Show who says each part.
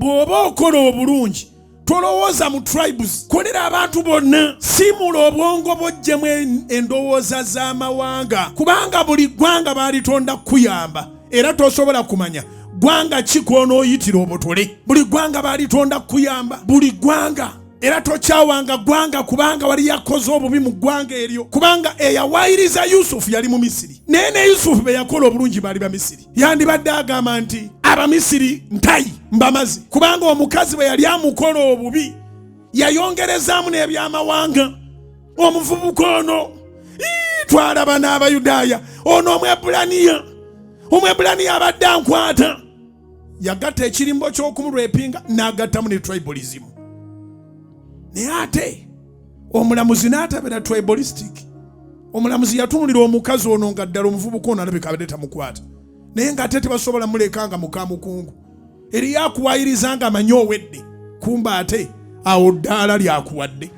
Speaker 1: bw'oba okola obulungi tolowooza mu tribes, kolera abantu bonna, simula obwongo bw'oggyemu endowooza z'amawanga, kubanga buli ggwanga baalitonda kuyamba era tosobola kumanya ggwanga ki kw'onooyitira obutole. Buli ggwanga baalitonda kuyamba, buli ggwanga, era tokyawanga ggwanga kubanga wali yakoze obubi mu ggwanga eryo, kubanga eyawaayiriza Yusufu yali mu Misiri, naye ne Yusufu be yakola obulungi baali Bamisiri. Yandibadde agamba nti Abamisiri ntayi mbamazi, kubanga omukazi bwe yali amukola obubi yayongerezaamu n'ebyamawanga. Omuvubuka ono twalaba n'Abayudaaya, ono Omwebbulaniya abadde ankwata, yagatta ekirimbo ky'okumulwepinga n'agattamu ne tribalism. Naye ate omulamuzi n'atabera tribalistic. Omulamuzi yatunulira omukazi ono nga ddala omuvubuka ono alabika abadde tamukwata, naye ng'ate tebasobola muleka nga muka mukungu. Eri yakuwaayiriza nga amanyi owedde, kumba ate awo ddaala lyakuwadde.